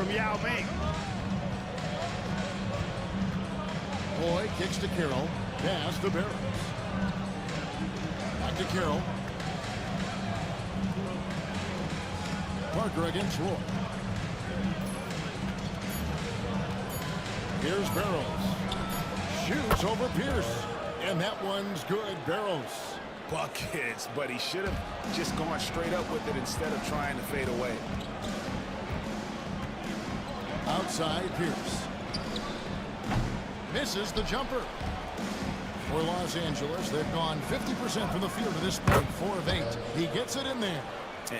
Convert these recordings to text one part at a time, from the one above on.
from Yao Ming. Boy kicks to Carroll. Pass to Barros. Back to Carroll. Parker against Roy. Here's Barros. Shoots over Pierce. And that one's good. Barros. Buckets, but he should have just gone straight up with it instead of trying to fade away. Outside Pierce. Misses the jumper. For Los Angeles, they've gone 50% from the field to this point, 4 of 8. He gets it in there.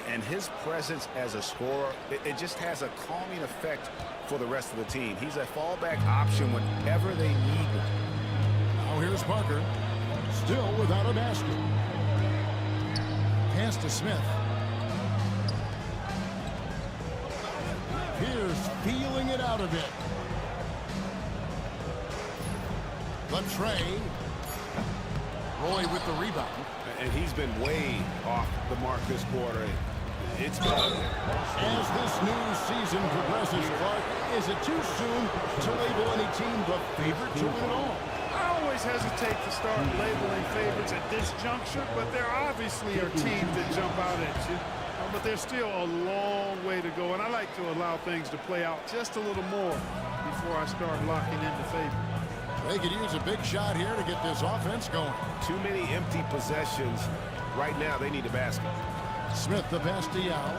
And his presence as a scorer, it just has a calming effect for the rest of the team. He's a fallback option whenever they need one. Now here's Parker. Still without a basket. Pass to Smith. Pierce feeling it out a bit. The tray. Roy with the rebound. And he's been way off the mark this quarter. It's bad. As this new season progresses, Clark, is it too soon to label any team the favorite to win it all? I always hesitate to start labeling favorites at this juncture, but there obviously are teams that jump out at you. But there's still a long way to go, and I like to allow things to play out just a little more before I start locking into favor. They could use a big shot here to get this offense going. Too many empty possessions. Right now, they need a basket. Smith the pass to Yao.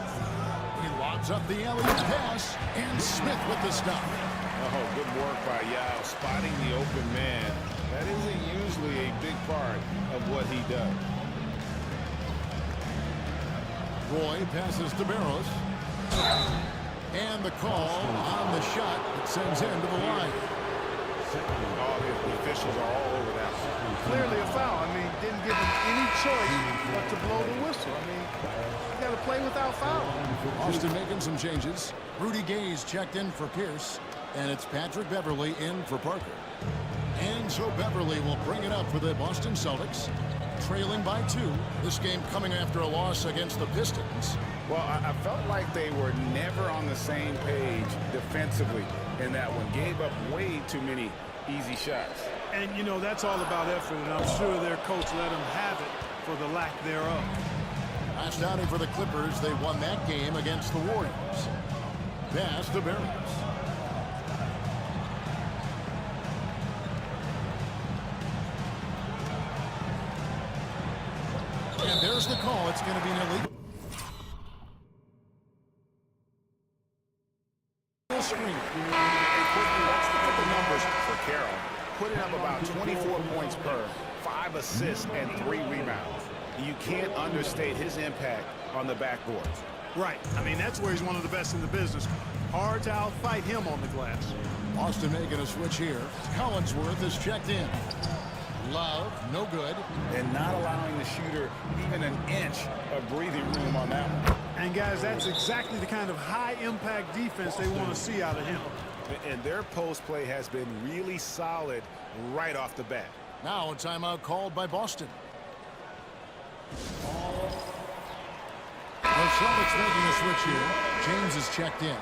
He lobs up the alley-oop pass, and Smith with the stop. Oh, good work by Yao, spotting the open man. That isn't usually a big part of what he does. Roy passes to Barros. And the call on the shot that sends him to the line. Oh, the officials are all over that. Clearly a foul. I mean, didn't give him any choice but to blow the whistle. I mean, you got to play without foul. Boston making some changes. Rudy Gay's checked in for Pierce. And it's Patrick Beverly in for Parker. And so Beverly will bring it up for the Boston Celtics. Trailing by 2. This game coming after a loss against the Pistons. Well, I felt like they were never on the same page defensively in that one. Gave up way too many easy shots. And, you know, that's all about effort, and I'm sure their coach let them have it for the lack thereof. Last outing for the Clippers, they won that game against the Warriors. Pass to Barros. And there's the call. It's going to be an illegal screen. And quickly, let's look at the numbers for Carroll. Putting up about 24 points per, 5 assists, and 3 rebounds. You can't understate his impact on the backboards. Right. I mean, that's where he's one of the best in the business. Hard to outfight him on the glass. Boston making a switch here. Collinsworth is checked in. Love, no good. And not allowing the shooter even an inch of breathing room on that one. And, guys, that's exactly the kind of high-impact defense they want to see out of him. And their post play has been really solid right off the bat. Now a timeout called by Boston. The Celtics making a switch here. James is checked in.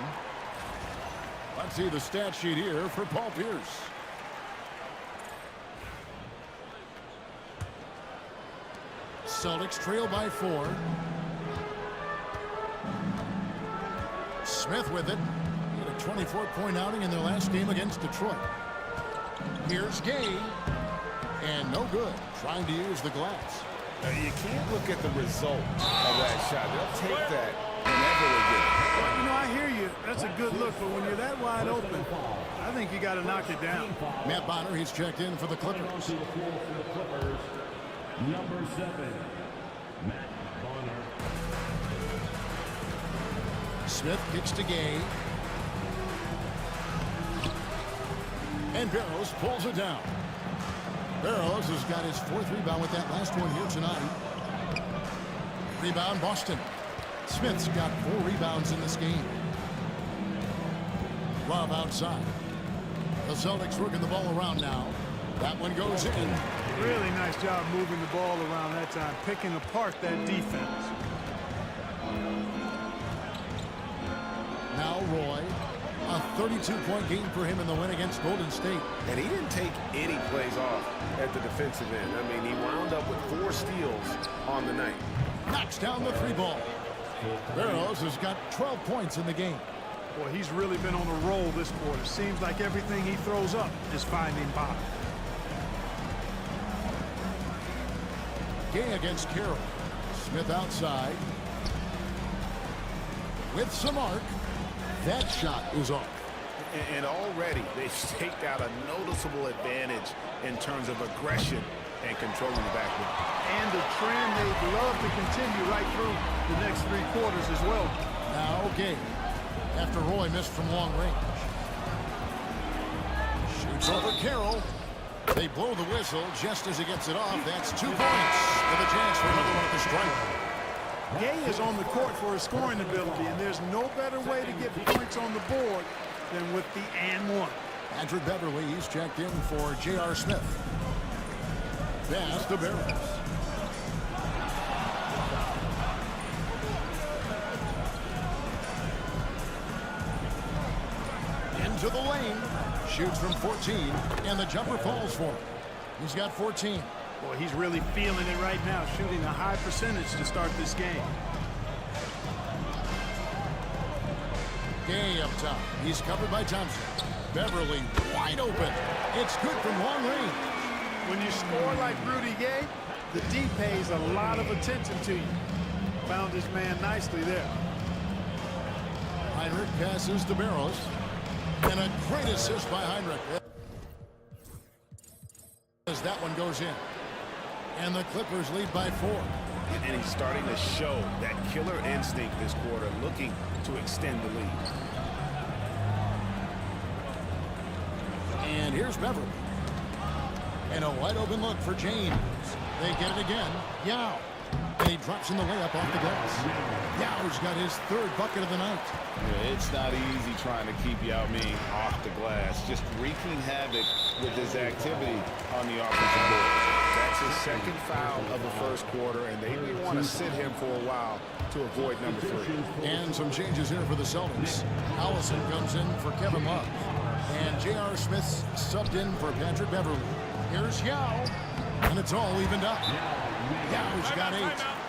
Let's see the stat sheet here for Paul Pierce. Celtics trail by 4. Smith with it. He had a 24-point outing in their last game against Detroit. Here's Gay. And no good. Trying to use the glass. You can't look at the result of that shot. They'll take that whenever they get it. Well, you know, I hear you. That's a good look, but when you're that wide open, I think you got to knock it down. Matt Bonner, he's checked in for the Clippers. Number 7, Matt Bonner. Smith kicks to Gay. And Barros pulls it down. Barros has got his 4th rebound with that last one here tonight. Rebound, Boston. Smith's got 4 rebounds in this game. Love outside. The Celtics working the ball around now. That one goes in. Really nice job moving the ball around that time, picking apart that defense. Now Roy. 32-point game for him in the win against Golden State. And he didn't take any plays off at the defensive end. I mean, he wound up with 4 steals on the night. Knocks down the 3 ball. Barros has got 12 points in the game. Boy, he's really been on a roll this quarter. Seems like everything he throws up is finding bottom. Gay against Carroll. Smith outside. With some arc. That shot is off. And already they've staked out a noticeable advantage in terms of aggression and controlling the backcourt. And the trend they'd love to continue right through the next 3 quarters as well. Now Gay. After Roy missed from long range. Shoots over Carroll. They blow the whistle just as he gets it off. That's 2 points with a chance for another one at the stripe. Gay is on the court for his scoring ability, and there's no better way to get points on the board than with the and one. Patrick Beverly, he's checked in for J.R. Smith. Pass to Barros. Into the lane. Shoots from 14, and the jumper falls for him. He's got 14. Boy, he's really feeling it right now, shooting a high percentage to start this game. Gay up top. He's covered by Thompson. Beverly wide open. It's good from long range. When you score like Rudy Gay, the D pays a lot of attention to you. Found his man nicely there. Heinrich passes to Barros. And a great assist by Heinrich. As that one goes in. And the Clippers lead by 4. And he's starting to show that killer instinct this quarter, looking to extend the lead. And here's Beverly. And a wide open look for James. They get it again. Yao. And he drops in the layup off the glass. Yao's got his 3rd bucket of the night. Yeah, it's not easy trying to keep Yao Ming off the glass. Just wreaking havoc with his activity on the offensive board. That's his 2nd foul of the 1st quarter, and they may want to sit him for a while to avoid number 3. And some changes here for the Celtics. Allison comes in for Kevin Love. And J.R. Smith's subbed in for Patrick Beverly. Here's Yao. And it's all evened up. Yao's got 8.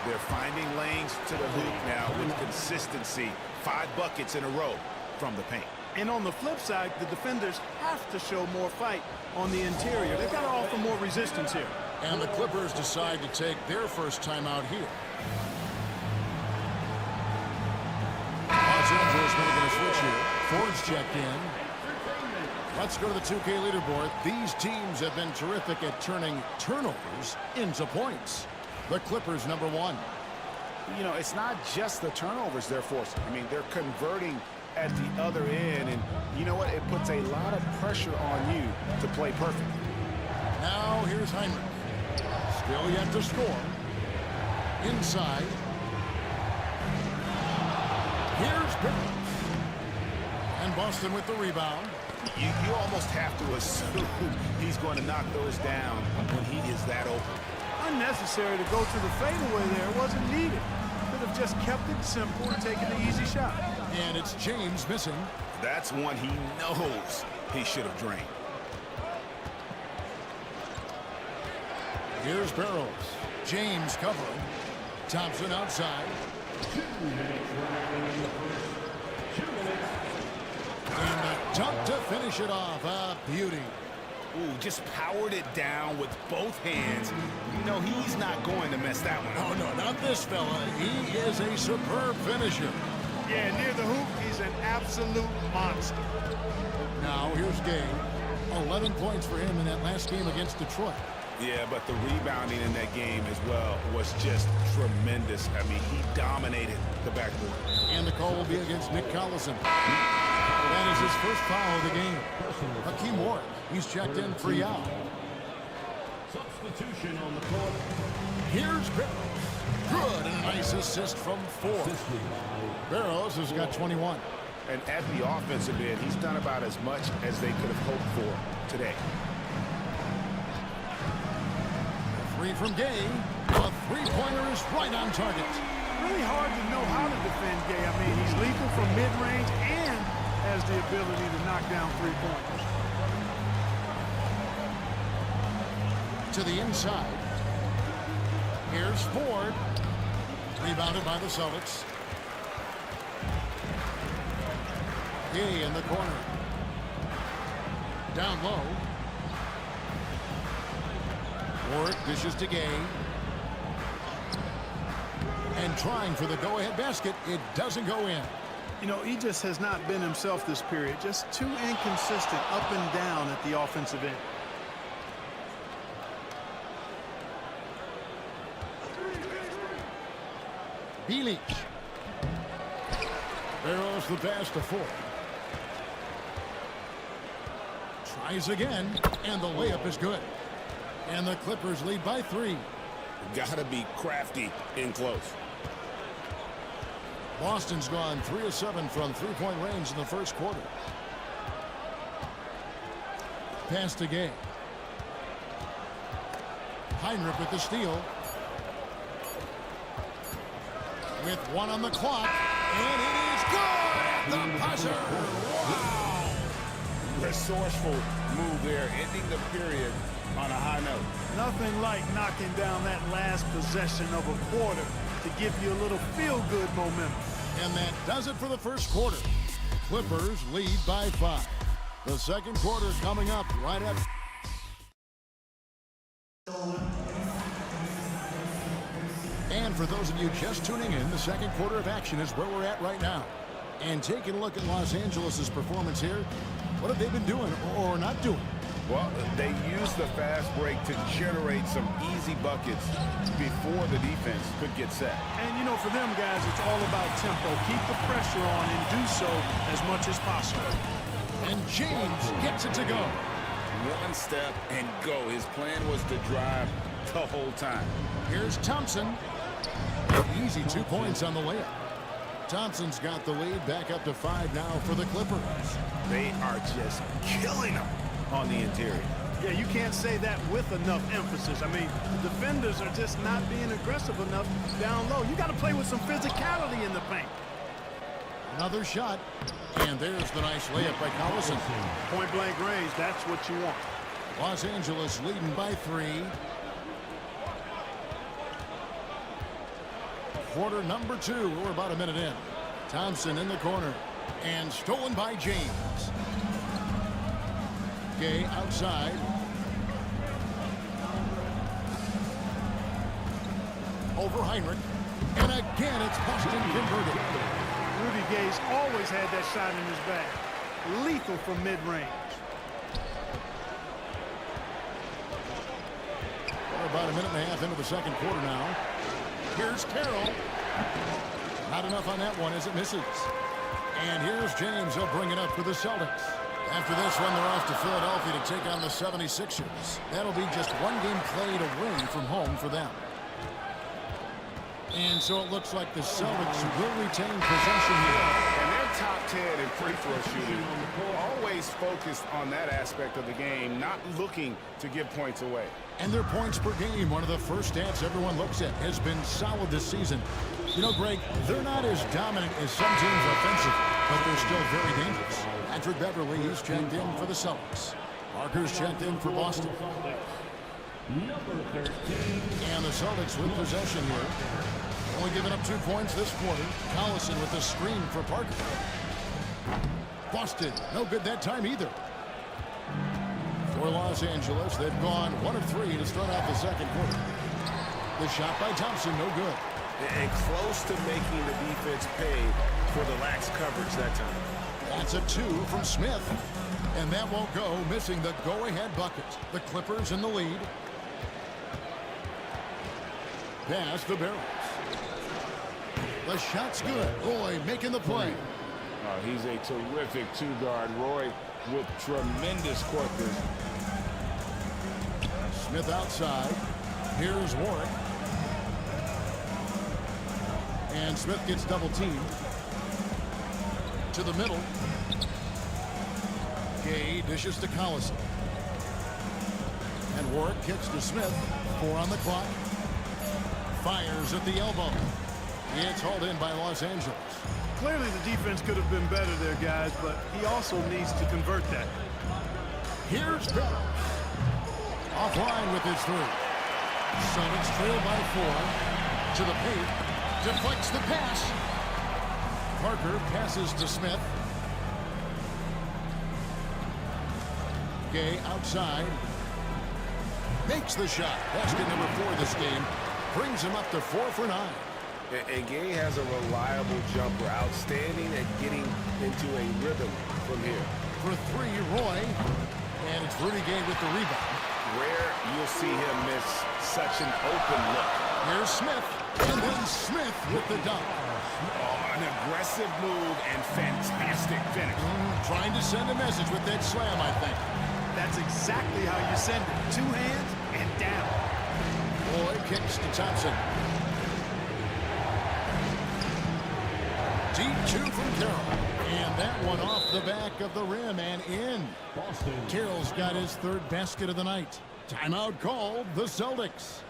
They're finding lanes to the hoop now with consistency. 5 buckets in a row from the paint. And on the flip side, the defenders have to show more fight on the interior. They've got to offer more resistance here. And the Clippers decide to take their first timeout here. Los Angeles making a switch here. Ford's checked in. Let's go to the 2K leaderboard. These teams have been terrific at turning turnovers into points. The Clippers, number 1. You know, it's not just the turnovers they're forcing. I mean, they're converting at the other end, and you know what? It puts a lot of pressure on you to play perfect. Now here's Heinrich. Still yet to score. Inside. Here's Barros. And Boston with the rebound. You almost have to assume he's going to knock those down when he is that open. Unnecessary to go to the fadeaway there. It wasn't needed. Could have just kept it simple and taken the easy shot. And it's James missing. That's one he knows he should have drained. Here's Barros. James covering. Thompson outside. And a dunk to finish it off. A beauty. Ooh, just powered it down with both hands. You know, he's not going to mess that one up. Oh, no, not this fella. He is a superb finisher. Yeah, near the hoop, he's an absolute monster. Now, here's Gay. 11 points for him in that last game against Detroit. Yeah, but the rebounding in that game as well was just tremendous. I mean, he dominated the backboard. And the call will be against Nick Collison. That is his first foul of the game. Hakeem Warwick, he's checked in for Yao. Substitution on the court. Here's Barros. Good, and a nice assist from 4. Barros has got 21. And at the offensive end, he's done about as much as they could have hoped for today. 3 from Gay. A 3-pointer is right on target. Really hard to know how to defend Gay. I mean, he's lethal from mid-range and has the ability to knock down three-pointers. To the inside. Here's Ford. Rebounded by the Celtics. Gay in the corner. Down low. Ward dishes to Gay. And trying for the go-ahead basket. It doesn't go in. You know, he just has not been himself this period. Just too inconsistent up and down at the offensive end. Bielich. Barros the pass to Ford. Tries again, and the layup is good. And the Clippers lead by 3. Gotta be crafty in close. Boston's gone 3 of 7 from three-point range in the first quarter. Pass to Gay. Heinrich with the steal. With 1 on the clock, and it is good! The buzzer! Wow! Resourceful move there, ending the period on a high note. Nothing like knocking down that last possession of a quarter to give you a little feel-good momentum. And that does it for the first quarter. Clippers lead by 5. The second quarter coming up right after. And for those of you just tuning in, the second quarter of action is where we're at right now. And taking a look at Los Angeles' performance here, what have they been doing or not doing? Well, they used the fast break to generate some easy buckets before the defense could get set. And, you know, for them guys, it's all about tempo. Keep the pressure on and do so as much as possible. And James gets it to go. One step and go. His plan was to drive the whole time. Here's Thompson. Easy 2 points on the layup. Thompson's got the lead back up to 5 now for the Clippers. They are just killing them on the interior. Yeah, you can't say that with enough emphasis. I mean, the defenders are just not being aggressive enough down low. You got to play with some physicality in the paint. Another shot. And there's the nice layup by Collison. Point-blank range, that's what you want. Los Angeles leading by 3. Quarter number 2. We're about a minute in. Thompson in the corner. And stolen by James. Gay outside. Over Heinrich. And again, it's Boston converted. Rudy Gay's always had that shot in his bag. Lethal from mid-range. We're about a minute and a half into the second quarter now. Here's Carroll. Not enough on that one as it misses. And here's James. He'll bring it up for the Celtics. After this one, they're off to Philadelphia to take on the 76ers. That'll be just one game played away from home for them. And so it looks like the Celtics will retain possession here. And they're top 10 in free throw shooting. Always focused on that aspect of the game, not looking to give points away. And their points per game, one of the first stats everyone looks at, has been solid this season. You know, Greg, they're not as dominant as some teams offensive, but they're still very dangerous. Patrick Beverly is checked in for the Celtics. Parker's checked in for Boston. Number 13. And the Celtics with possession here. Only giving up 2 points this quarter. Collison with the screen for Parker. Boston, no good that time either. For Los Angeles, they've gone 1 of 3 to start out the second quarter. The shot by Thompson, no good. And close to making the defense pay for the lax coverage that time. That's a 2 from Smith. And that won't go, missing the go-ahead bucket. The Clippers in the lead. Pass to Barros. The shot's good. Roy making the play. He's a terrific two-guard. Roy with tremendous quickness. Smith outside. Here's Warwick. And Smith gets double-teamed. To the middle. Gay dishes to Collison. And Warwick kicks to Smith. 4 on the clock. Fires at the elbow. It's hauled in by Los Angeles. Clearly the defense could have been better there, guys, but he also needs to convert that. Here's Barros. Offline with his three. Celtics trail by 4. To the paint. Deflects the pass. Parker passes to Smith. Gay outside. Makes the shot. Basket number 4 this game. Brings him up to 4 for 9. And Gay has a reliable jumper, outstanding at getting into a rhythm from here. For 3, Roy. And it's Rudy Gay with the rebound. Rare you'll see him miss such an open look. Here's Smith. And then Smith with the dunk. Oh, an aggressive move and fantastic finish. Trying to send a message with that slam, I think. That's exactly how you send it. 2 hands and down. Roy kicks to Thompson. Deep 2 from Carroll. And that one off the back of the rim and in. Boston. Carroll's got his 3rd basket of the night. Timeout called the Celtics.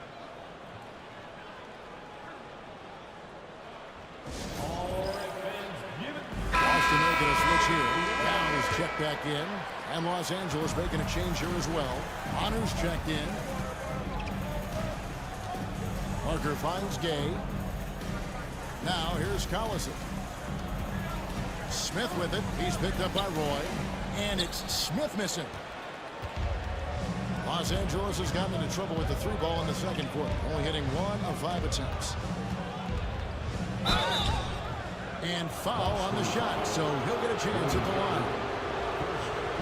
Boston making a switch here. Down is checked back in. And Los Angeles making a change here as well. Honors checked in. Parker finds Gay. Now here's Collison. Smith with it. He's picked up by Roy. And it's Smith missing. Los Angeles has gotten into trouble with the 3 ball in the second quarter. Only hitting 1 of 5 attempts. And foul on the shot, so he'll get a chance at the line.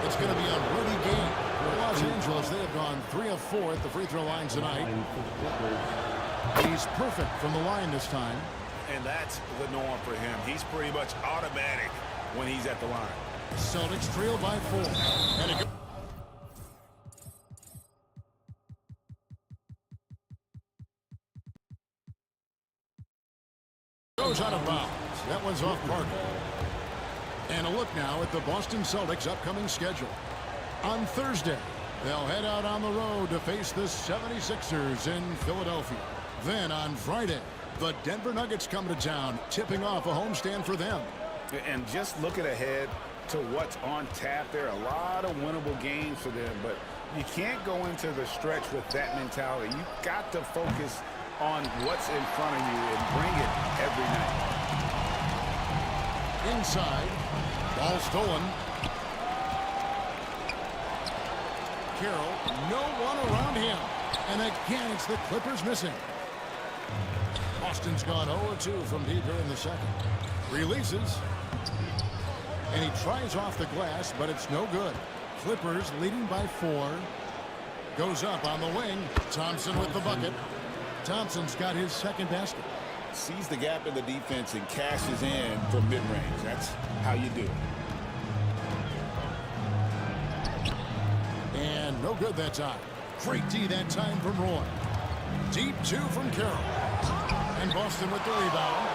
It's going to be on Rudy Gay. For Los Angeles, they have gone 3 of 4 at the free throw line tonight. He's perfect from the line this time. And that's the norm for him. He's pretty much automatic when he's at the line. Celtics trail by 4. And it goes out of bounds. That one's off Parker. And a look now at the Boston Celtics' upcoming schedule. On Thursday, they'll head out on the road to face the 76ers in Philadelphia. Then on Friday, the Denver Nuggets come to town, tipping off a homestand for them. And just looking ahead to what's on tap, there are a lot of winnable games for them, but you can't go into the stretch with that mentality. You've got to focus on what's in front of you and bring it every night. Inside, ball stolen. Carroll, no one around him. And again, it's the Clippers missing. Boston's gone 0-2 from deep here in the second. Releases. And he tries off the glass, but it's no good. Clippers leading by 4. Goes up on the wing. Thompson with the bucket. Thompson's got his 2nd basket. Sees the gap in the defense and cashes in from mid-range. That's how you do it. And no good that time. Great D that time from Roy. Deep 2 from Carroll. And Boston with the rebound.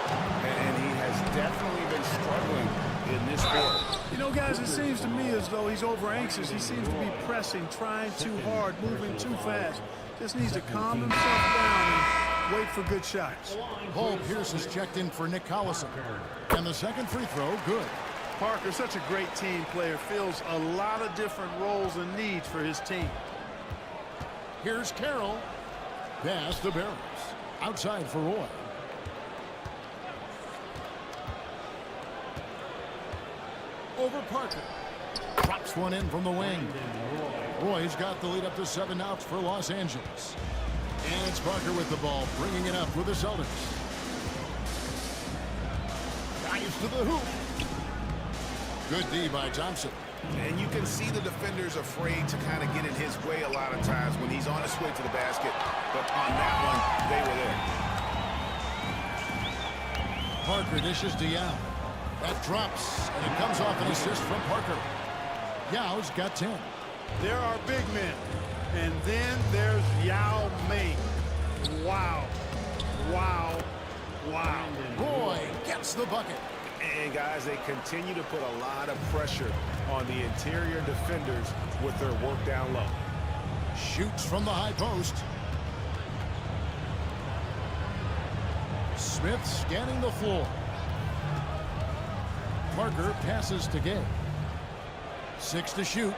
And he has definitely been struggling in this quarter. You know, guys, it seems to me as though he's over-anxious. He seems to be pressing, trying too hard, moving too fast. Just needs to calm himself down and wait for good shots. Paul Pierce is checked in for Nick Collison. And the second free throw, good. Parker, such a great team player, fills a lot of different roles and needs for his team. Here's Carroll. Pass to Barros. Outside for Roy. Over Parker. Drops one in from the wing. Roy's got the lead up to 7 outs for Los Angeles. And it's Parker with the ball, bringing it up for the Celtics. Drives to the hoop. Good D by Thompson. And you can see the defenders afraid to kind of get in his way a lot of times when he's on his way to the basket. But on that one, they were there. Parker dishes to Yao. That drops, and it comes off an assist from Parker. Yao's got 10. There are big men, and then there's Yao Ming. Wow. Wow. Wow. Roy gets the bucket. And guys, they continue to put a lot of pressure on the interior defenders with their work down low. Shoots from the high post. Smith scanning the floor. Parker passes to Gay. 6 to shoot.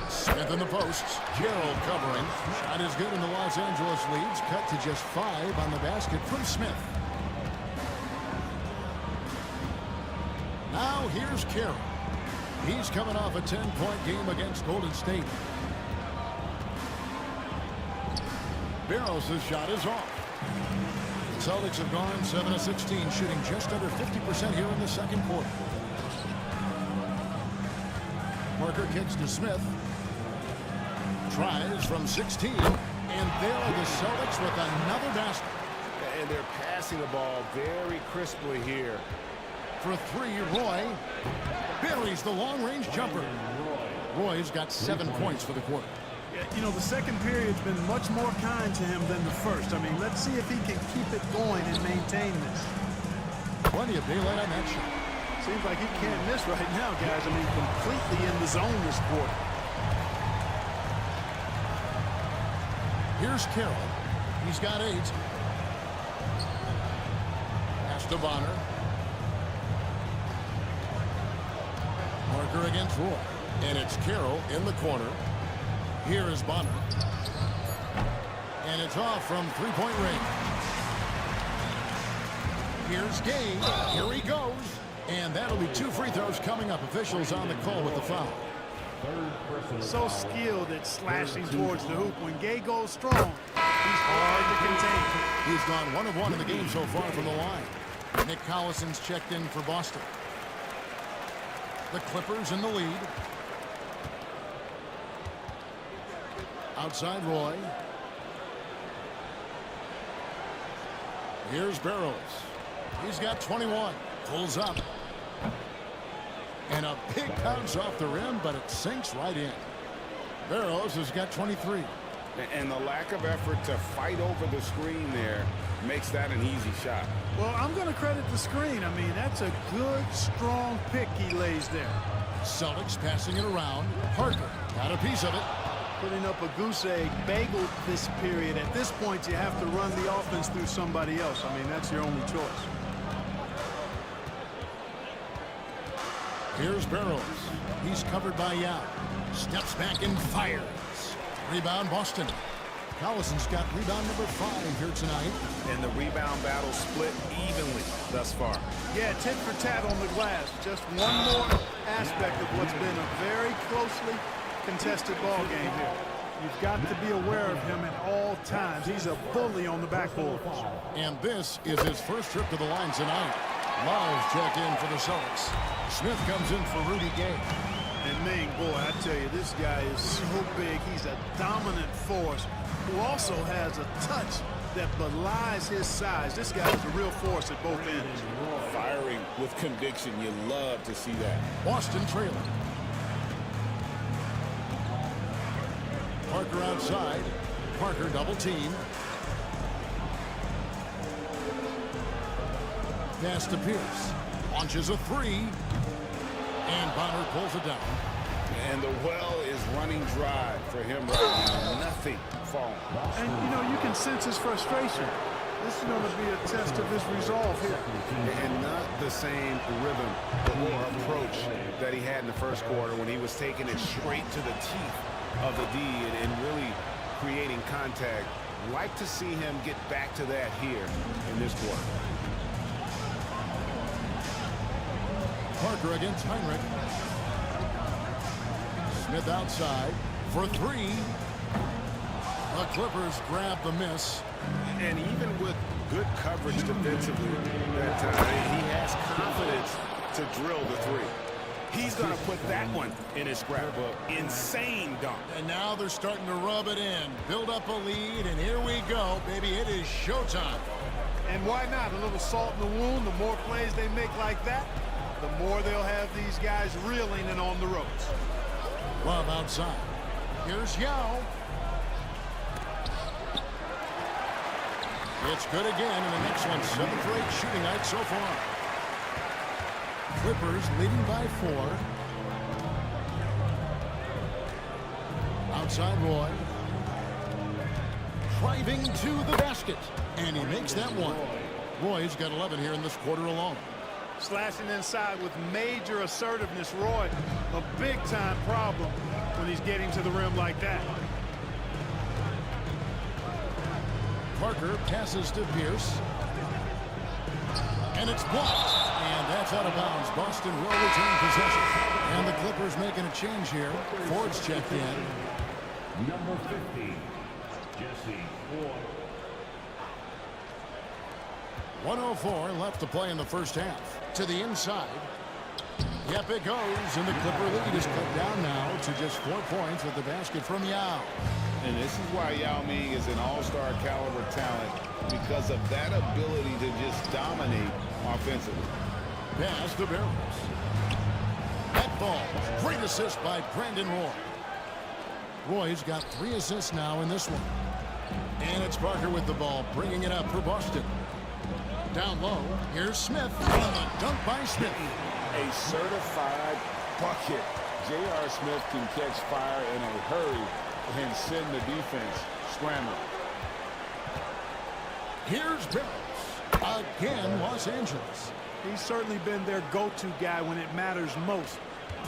Smith in the posts. Gerald covering. Shot is good, and the Los Angeles leads cut to just 5 on the basket from Smith. Now here's Carroll. He's coming off a 10-point game against Golden State. Barros' shot is off. Celtics have gone 7 of 16, shooting just under 50% here in the second quarter. Parker kicks to Smith. Tries from 16, and there are the Celtics with another basket. And they're passing the ball very crisply here. For 3, Roy buries the long-range jumper. Roy's got 7 points for the quarter. Yeah, you know, the second period's been much more kind to him than the first. I mean, let's see if he can keep it going and maintain this. Plenty of daylight on that shot. Seems like he can't miss right now, guys. I mean, completely in the zone this quarter. Here's Carroll. He's got 8. Pass to Bonner. Parker against Roy. And it's Carroll in the corner. Here is Bonner. And it's off from 3-point range. Here's Gay. Here he goes. And that'll be 2 free throws coming up. Officials on the call with the foul. So skilled at slashing towards the hoop. When Gay goes strong, he's hard to contain. He's gone 1 of 1 in the game so far from the line. Nick Collison's checked in for Boston. The Clippers in the lead. Outside Roy. Here's Barros. He's got 21. Pulls up. And a big bounce off the rim, but it sinks right in. Barros has got 23. And the lack of effort to fight over the screen there makes that an easy shot. Well, I'm going to credit the screen. I mean, that's a good, strong pick he lays there. Celtics passing it around. Parker got a piece of it. Putting up a goose egg bagel this period. At this point, you have to run the offense through somebody else. I mean, that's your only choice. Here's Barros. He's covered by Yao. Steps back and fires. Rebound Boston. Collison's got rebound number 5 here tonight. And the rebound battle split evenly thus far. Yeah, tit for tat on the glass. Just one more aspect of what's been a very closely contested ball game here. You've got to be aware of him at all times. He's a bully on the backboard. And this is his first trip to the line tonight. Love check in for the Celtics. Smith comes in for Rudy Gay. And Ming, boy, I tell you, this guy is so big. He's a dominant force who also has a touch that belies his size. This guy is a real force at both ends. Firing with conviction. You love to see that. Boston trailing. Parker outside. Parker double team. Pass to Pierce. Launches a 3. And Bonner pulls it down. And the well is running dry for him right now. Nothing falling. And, you know, you can sense his frustration. This is going to be a test of his resolve here. And not the same rhythm or approach that he had in the first quarter when he was taking it straight to the teeth of the D and really creating contact. Like to see him get back to that here in this quarter. Parker against Heinrich. Smith outside for 3. The Clippers grab the miss. And even with good coverage defensively that time, he has confidence to drill the 3. He's going to put that one in his scrapbook. Insane dunk. And now they're starting to rub it in. Build up a lead, and here we go, baby. It is showtime. And why not? A little salt in the wound. The more plays they make like that, the more they'll have these guys reeling and on the ropes. Love outside. Here's Yao. It's good again in the next one. 7 for 8 shooting night so far. Clippers leading by 4. Outside Roy. Driving to the basket. And he makes that one. Roy's got 11 here in this quarter alone. Slashing inside with major assertiveness. Roy, a big-time problem when he's getting to the rim like that. Parker passes to Pierce. And it's blocked. And that's out of bounds. Boston will retain possession. And the Clippers making a change here. Ford's checked in. Number 50, Jesse Ford. 1:04 left to play in the first half. To the inside. Yep, it goes. And the Clipper lead is cut down now to just 4 points with the basket from Yao. And this is why Yao Ming is an all-star caliber talent, because of that ability to just dominate offensively. Pass to Barros. That ball. Great assist by Brandon Roy. Roy's got 3 assists now in this one. And it's Parker with the ball, bringing it up for Boston. Down low, here's Smith. And the dunk by Smith. A certified bucket. J.R. Smith can catch fire in a hurry and send the defense scrambling. Here's Barros. Again, Los Angeles. He's certainly been their go-to guy when it matters most.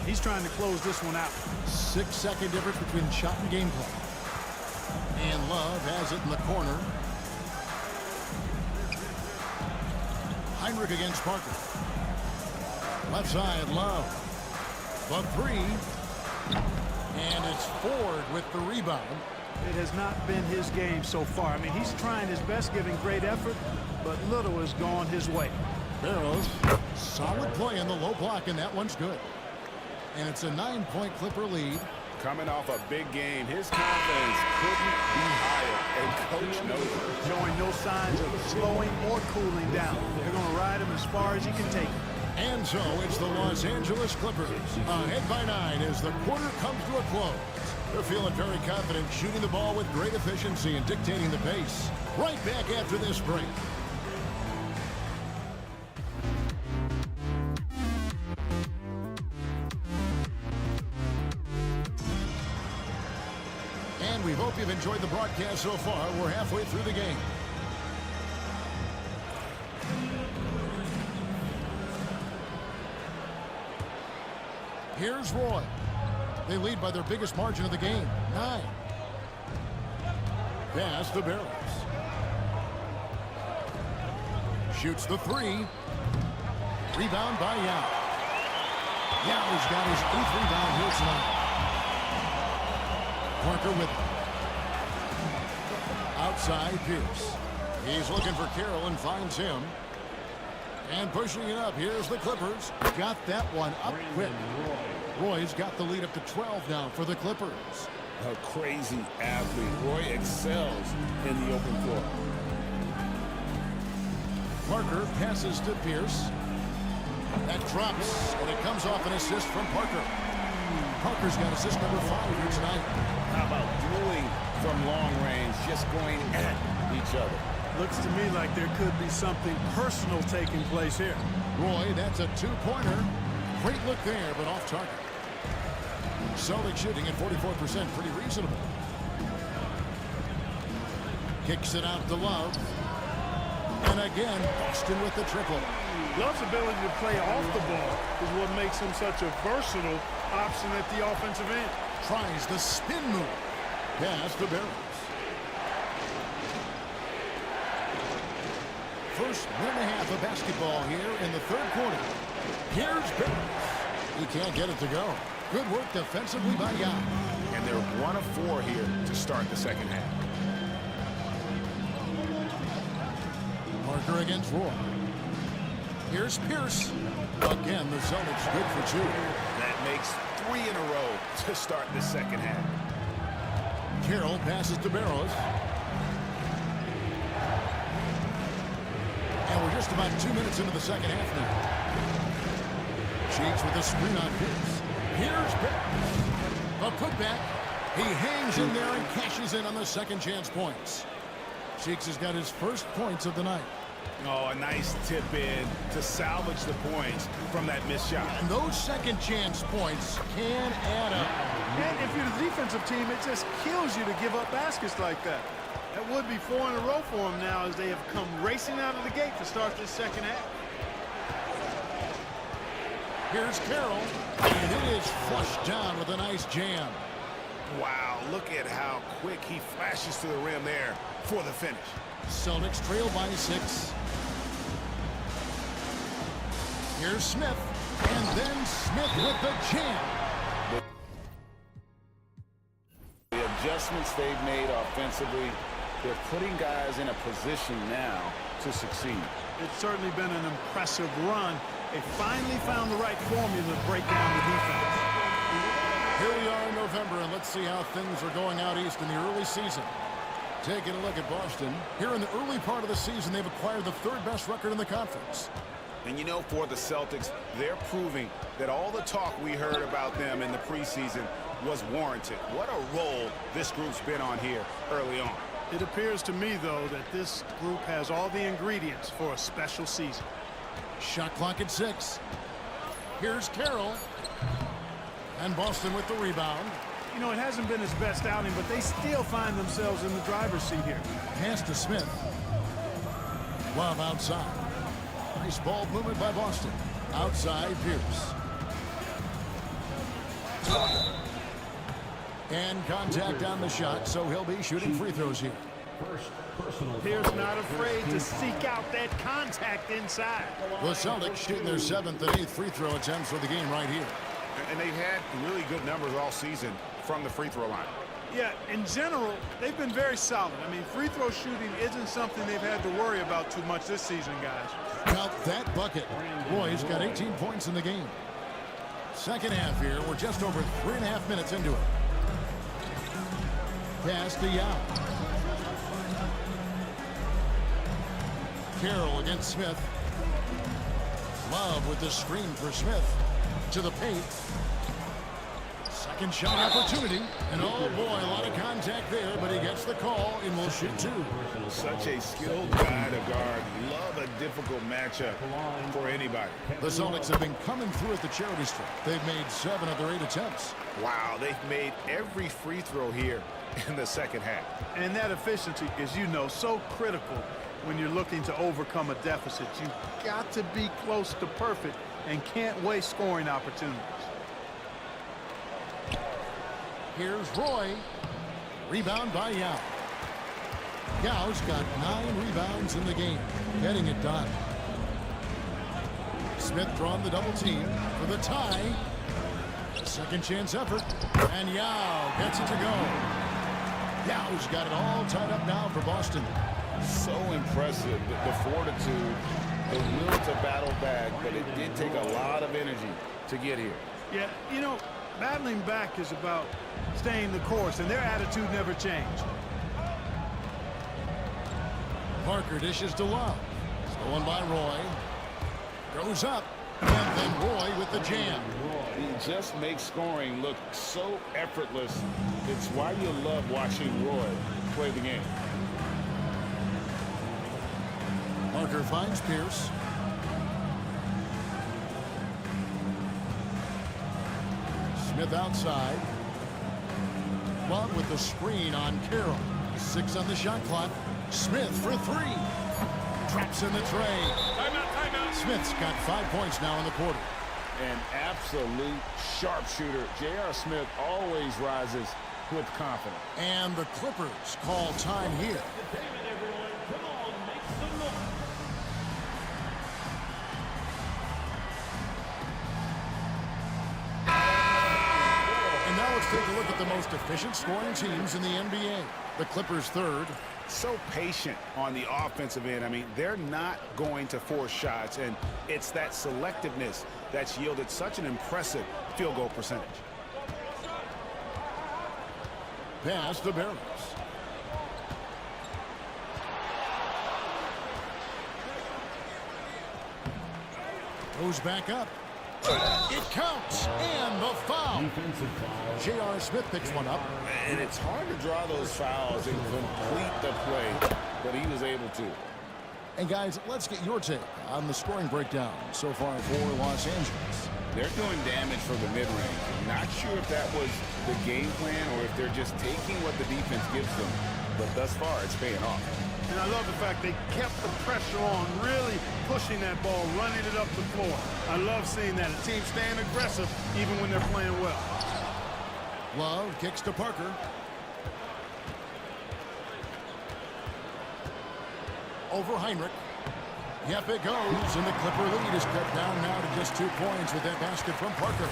He's trying to close this one out. 6-second difference between shot and game play. And Love has it in the corner. Heinrich against Parker. Left side, Love. The 3. And it's Ford with the rebound. It has not been his game so far. I mean, he's trying his best, giving great effort, but little has gone his way. Barros, solid play in the low block, and that one's good. And it's a 9-point Clipper lead. Coming off a big game, his confidence couldn't be higher, and coach knows it. Showing no signs of slowing or cooling down. They're going to ride him as far as he can take him. And so it's the Los Angeles Clippers ahead by 9 as the quarter comes to a close. They're feeling very confident, shooting the ball with great efficiency and dictating the pace. Right back after this break. And we hope you've enjoyed the broadcast so far. We're halfway through the game. Here's Roy. They lead by their biggest margin of the game, 9. Pass to Barros. Shoots the 3. Rebound by Yao. Yao's got his 8th rebound here tonight. Parker with it. Outside Pierce. He's looking for Carroll and finds him. And pushing it up, here's the Clippers. Got that one up quick. Roy's got the lead up to 12 now for the Clippers. A crazy athlete. Roy excels in the open floor. Parker passes to Pierce. That drops, and it comes off an assist from Parker. Parker's got assist number 5 here tonight. How about dueling from long range, just going at each other? Looks to me like there could be something personal taking place here. Roy, that's a 2-pointer. Great look there, but off target. Celtics shooting at 44%, pretty reasonable. Kicks it out to Love. And again, Boston with the triple. Love's ability to play off the ball is what makes him such a versatile option at the offensive end. Tries the spin move. Pass to Barros. First 1.5 of basketball here in the third quarter. Here's Barros. He can't get it to go. Good work defensively by Yao. And they're 1 of 4 here to start the second half. Parker against Roy. Here's Pierce. Again, the Celtics good for 2. That makes 3 in a row to start the second half. Carroll passes to Barros. And we're just about 2 minutes into the second half now. Cheeks with a screen on Pierce. Here's Barros. A putback. He hangs in there and cashes in on the second chance points. Cheeks has got his first points of the night. Oh, a nice tip in to salvage the points from that missed shot. And those second chance points can add up. And if you're the defensive team, it just kills you to give up baskets like that. That would be 4 in a row for them now as they have come racing out of the gate to start this second half. Here's Carroll, and it is flushed down with a nice jam. Wow, look at how quick he flashes to the rim there for the finish. Celtics trail by 6. Here's Smith, and then Smith with the jam. The adjustments they've made offensively, they're putting guys in a position now to succeed. It's certainly been an impressive run. They finally found the right formula to break down the defense. Here we are in November, and let's see how things are going out east in the early season. Taking a look at Boston. Here in the early part of the season, they've acquired the 3rd best record in the conference. And you know, for the Celtics, they're proving that all the talk we heard about them in the preseason was warranted. What a role this group's been on here early on. It appears to me, though, that this group has all the ingredients for a special season. Shot clock at 6. Here's Carroll. And Boston with the rebound. You know, it hasn't been his best outing, but they still find themselves in the driver's seat here. Pass to Smith. Love outside. Nice ball movement by Boston. Outside, Pierce. And contact on the shot, so he'll be shooting free throws here. Pierce not afraid to seek out that contact inside. The Celtics shooting their 7th and 8th free throw attempts for the game right here. And they've had really good numbers all season from the free throw line. Yeah, in general, they've been very solid. I mean, free throw shooting isn't something they've had to worry about too much this season, guys. Count that bucket. Roy's got 18 points in the game. Second half here. We're just over 3.5 minutes into it. Pass to Yao. Carroll against Smith. Love with the screen for Smith. To the paint. Second shot opportunity. And oh boy, a lot of contact there, but he gets the call and will shoot 2. Such a skilled guy to guard. Love a difficult matchup for anybody. The Celtics have been coming through at the charity stripe. They've made 7 of their 8 attempts. Wow, they've made every free throw here in the second half. And that efficiency is, you know, so critical when you're looking to overcome a deficit. You've got to be close to perfect and can't waste scoring opportunities. Here's Roy. Rebound by Yao. Yao's got 9 rebounds in the game. Getting it done. Smith drawn the double team for the tie. Second chance effort. And Yao gets it to go. Yao's got it all tied up now for Boston. So impressive, the fortitude, the will to battle back, but it did take a lot of energy to get here. Yeah, you know, battling back is about staying the course, and their attitude never changed. Parker dishes to Love. Stolen by Roy. Goes up. And then Roy with the jam. He just makes scoring look so effortless. It's why you love watching Roy play the game. Parker finds Pierce. Smith outside. Love with the screen on Carroll. 6 on the shot clock. Smith for 3. Traps in the tray. Timeout. Smith's got 5 points now in the quarter. An absolute sharpshooter. J.R. Smith always rises with confidence. And the Clippers call time here. And now let's take a look at the most efficient scoring teams in the NBA. The Clippers 3rd. So patient on the offensive end. I mean, they're not going to force shots, and it's that selectiveness that's yielded such an impressive field goal percentage. Pass to Barros. Goes back up. It counts, and the foul. J.R. Smith picks one up. And it's hard to draw those fouls and complete the play, but he was able to. And guys, let's get your take on the scoring breakdown so far for Los Angeles. They're doing damage from the mid-range. Not sure if that was the game plan or if they're just taking what the defense gives them. but thus far it's paying off. And I love the fact they kept the pressure on, really pushing that ball, running it up the floor. I love seeing that. A team staying aggressive even when they're playing well. Love kicks to Parker. Over Heinrich. Yep, it goes, and the Clipper lead is cut down now to just 2 points with that basket from Parker.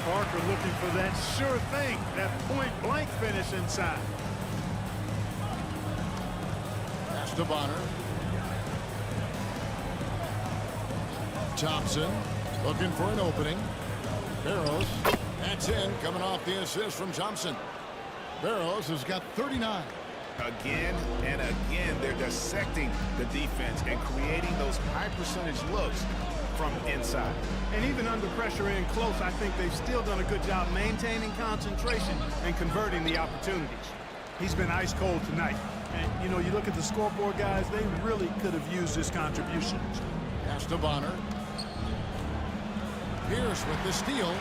Parker looking for that sure thing, that point-blank finish inside. Pass to Bonner. Thompson looking for an opening. Barros, that's in, coming off the assist from Thompson. Barros has got 39. Again and again, they're dissecting the defense and creating those high-percentage looks from inside. And even under pressure in close, I think they've still done a good job maintaining concentration and converting the opportunities. He's been ice cold tonight. And, you know, you look at the scoreboard, guys, they really could have used his contributions. Pass to Bonner. Pierce with the steal.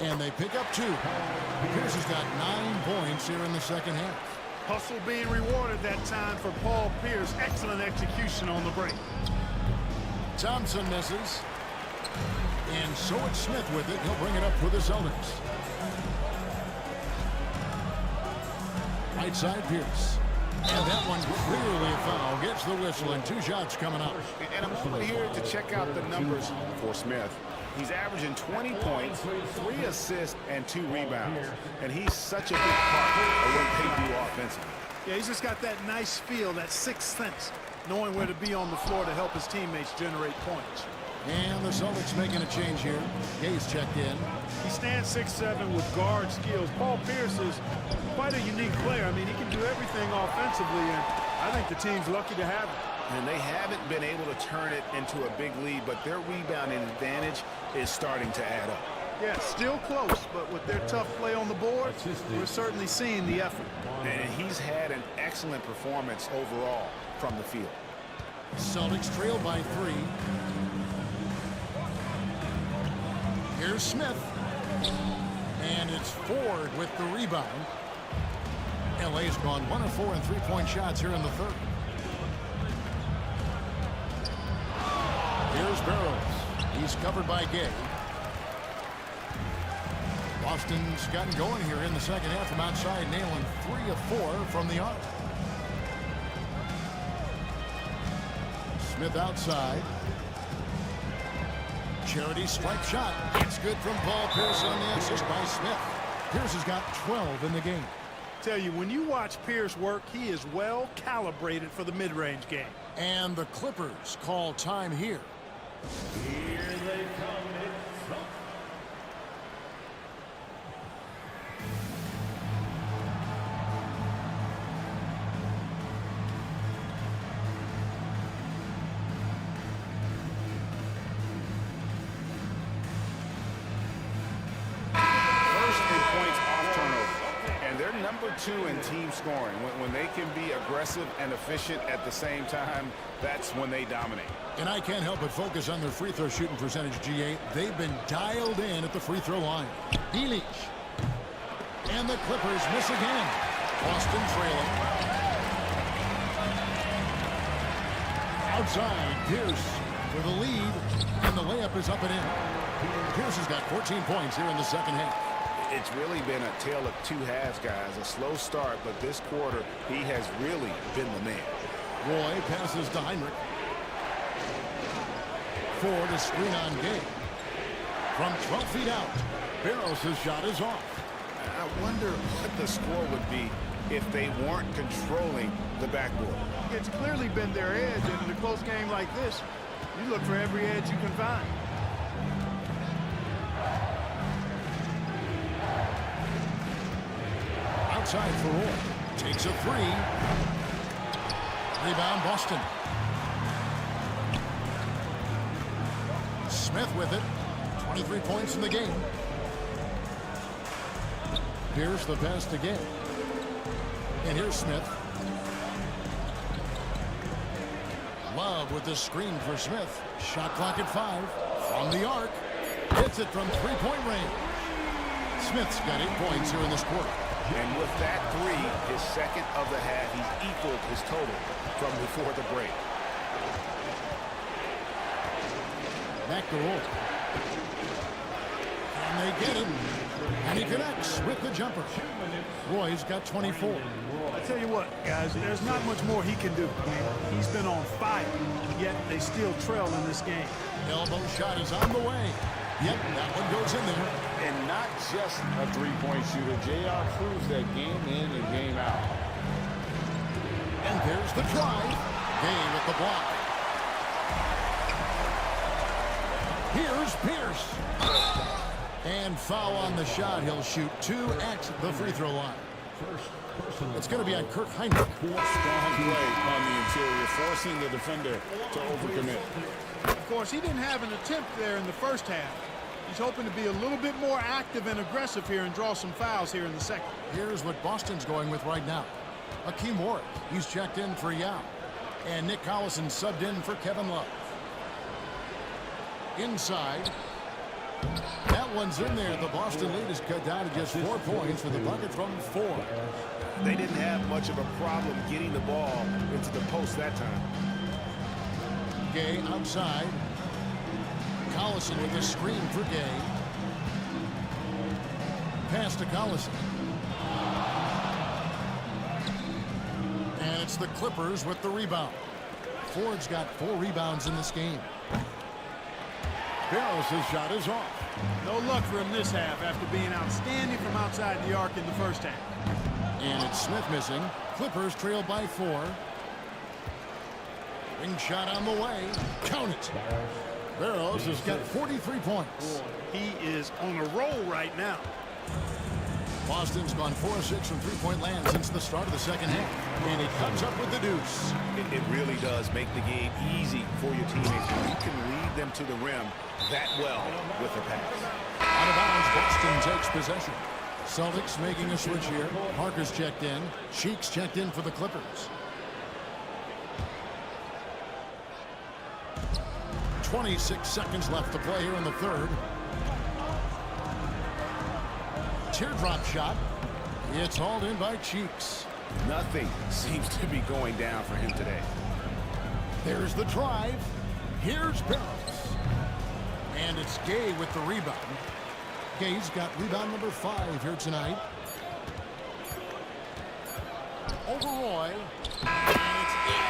And they pick up 2. Pierce has got 9 points here in the second half. Hustle being rewarded that time for Paul Pierce. Excellent execution on the break. Thompson misses. And so it's Smith with it. He'll bring it up for the Celtics. Right side Pierce. And that one clearly a foul. Gets the whistle and 2 shots coming up. And a moment here to check out the numbers for Smith. He's averaging 20 points, 3 assists, and 2 rebounds. And he's such a big part of what they do offensively. Yeah, he's just got that nice feel, that sixth sense, knowing where to be on the floor to help his teammates generate points. And the Celtics making a change here. Gay's checked in. He stands 6'7" with guard skills. Paul Pierce is quite a unique player. I mean, he can do everything offensively, and I think the team's lucky to have him. And they haven't been able to turn it into a big lead, but their rebounding advantage is starting to add up. Yeah, still close, but with their tough play on the board, we're certainly seeing the effort. And he's had an excellent performance overall from the field. Celtics trail by 3. Here's Smith. And it's Ford with the rebound. LA's gone 1 of 4 in 3-point shots here in the third. Here's Barros. He's covered by Gay. Boston's gotten going here in the second half from outside, nailing 3 of 4 from the arc. Smith outside. Charity strike shot. It's good from Paul Pierce on the assist by Smith. Pierce has got 12 in the game. Tell you, when you watch Pierce work, he is well calibrated for the mid-range game. And the Clippers call time here. Here they come. It's up. First in points off turnover. And they're number 2 in team scoring. When they can be aggressive and efficient at the same time, that's when they dominate. And I can't help but focus on their free throw shooting percentage, G8. They've been dialed in at the free throw line. Healy. And the Clippers miss again. Boston trailing. Outside, Pierce for the lead. And the layup is up and in. Pierce has got 14 points here in the second half. It's really been a tale of 2 halves, guys. A slow start, but this quarter, he has really been the man. Roy passes to Heinrich. Ford a screen on Gay. From 12 feet out, Barros' shot is off. I wonder what the score would be if they weren't controlling the backboard. It's clearly been their edge, and in a close game like this, you look for every edge you can find. Outside for Roy. Takes a 3. Rebound Boston. Smith with it. 23 points in the game. Pierce the pass to Gay. And here's Smith. Love with the screen for Smith. Shot clock at 5. From the arc. Hits it from 3-point range. Smith's got 8 points here in this quarter. And with that three, his second of the half, he's equaled his total from before the break. Back to roll. And they get him. And he connects with the jumper. Roy's got 24. I tell you what, guys, there's not much more he can do. He's been on fire, yet they still trail in this game. Elbow shot is on the way. Yep, that one goes in there. And not just a three-point shooter. JR proves that game in and game out. And there's the drive. Gay with the block. Here's Pierce. And foul on the shot. He'll shoot 2 at the free throw line. It's going to be on Kirk Heinrich. Strong play on the interior, forcing the defender to overcommit. Of course, he didn't have an attempt there in the first half. He's hoping to be a little bit more active and aggressive here and draw some fouls here in the second. Here's what Boston's going with right now. Akeem Warwick, he's checked in for Yao. And Nick Collison subbed in for Kevin Love. Inside. That one's in there. The Boston lead is cut down to just 4 points with the bucket from 4. They didn't have much of a problem getting the ball into the post that time. Gay outside. Collison with a screen for Gay. Pass to Collison. And it's the Clippers with the rebound. Ford's got 4 rebounds in this game. Barros' shot is off. No luck for him this half after being outstanding from outside the arc in the first half. And it's Smith missing. Clippers trail by 4. Ring shot on the way. Count it. Barros has got 43 points. He is on a roll right now. Boston's gone 4-6 from three-point land since the start of the second half. And he comes up with the deuce. It really does make the game easy for your teammates. You can lead them to the rim that well with a pass. Out of bounds, Boston takes possession. Celtics making a switch here. Parker's checked in. Sheik's checked in for the Clippers. 26 seconds left to play here in the third. Teardrop shot. It's hauled in by Cheeks. Nothing seems to be going down for him today. There's the drive. Here's Barros. And it's Gay with the rebound. Gay's got rebound number 5 here tonight. Over Roy. And it's in.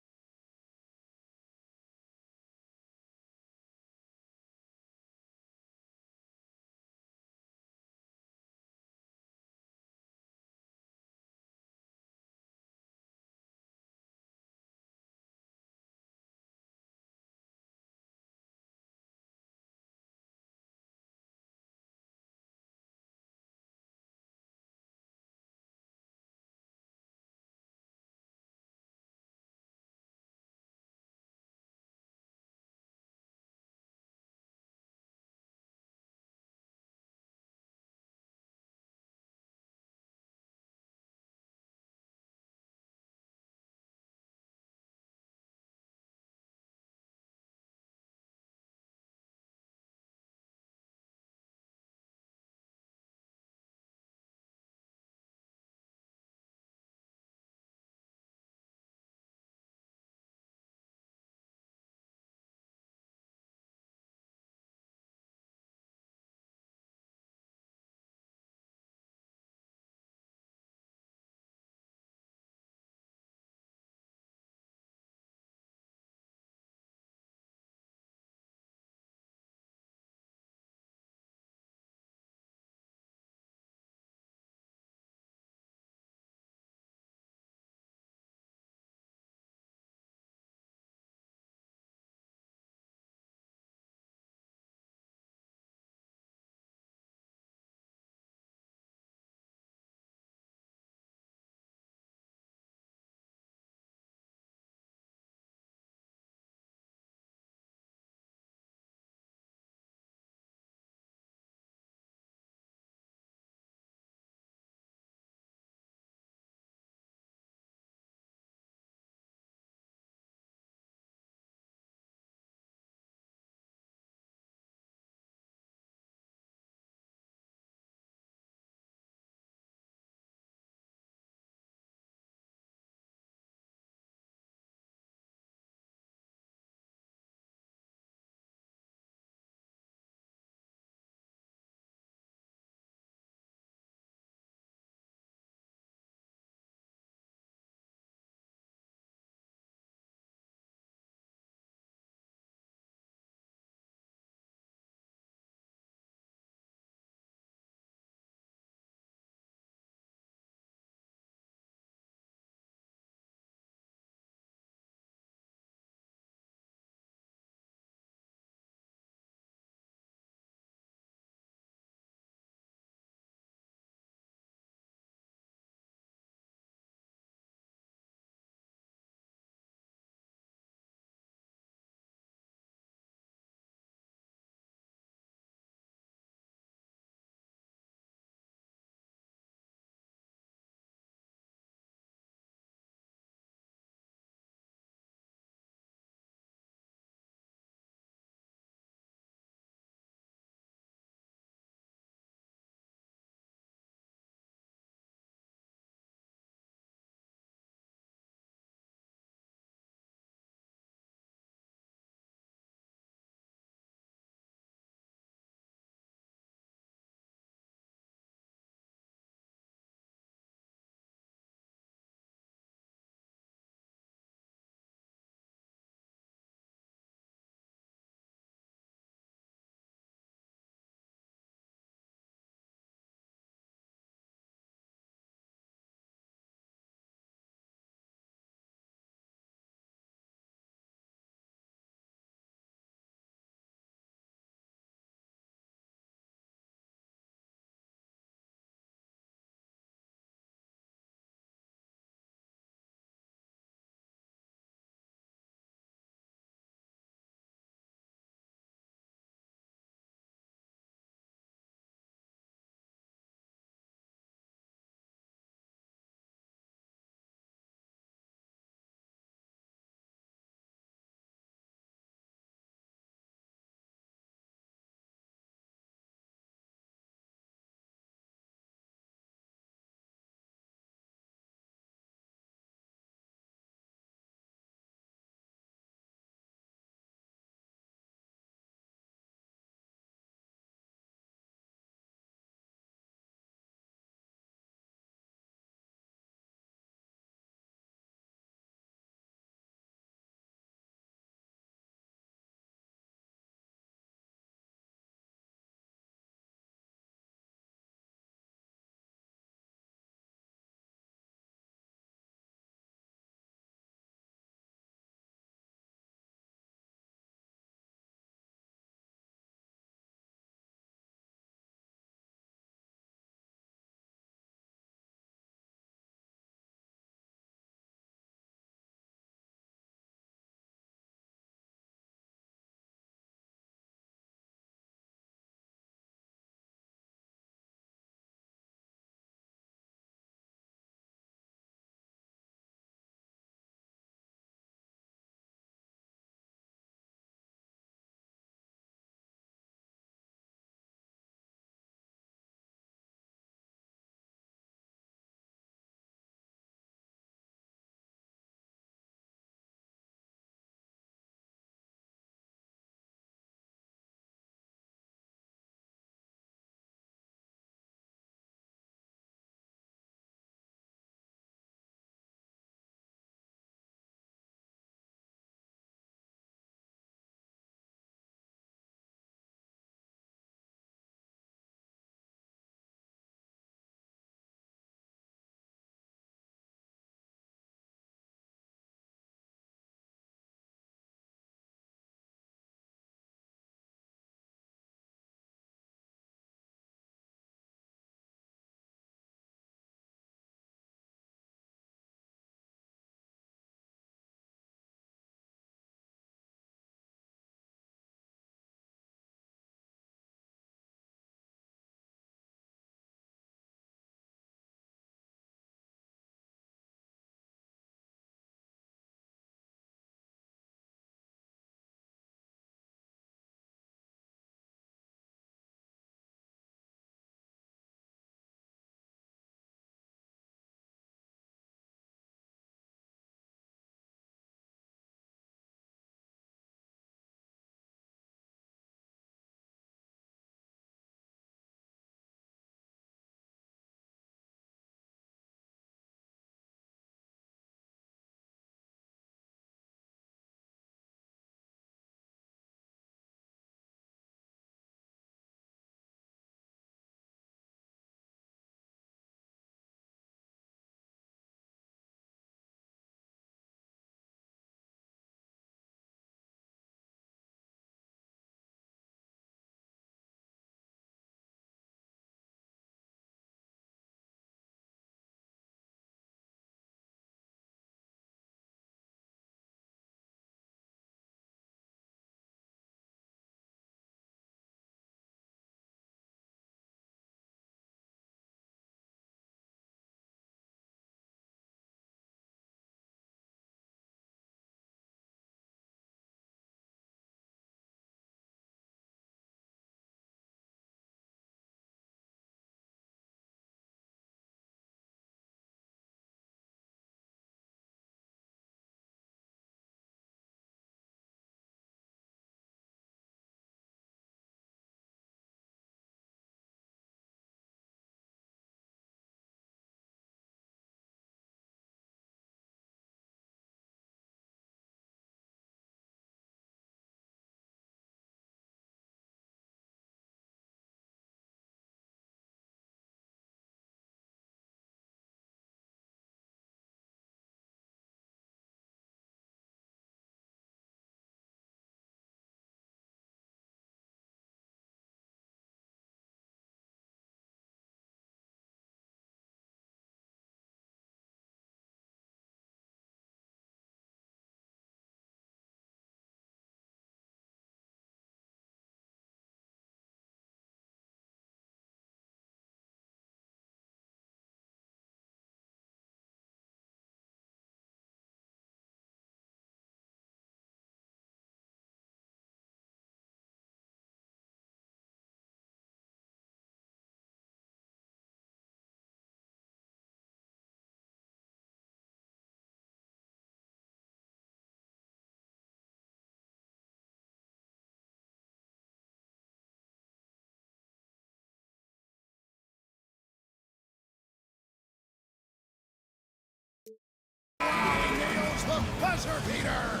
the buzzer beater.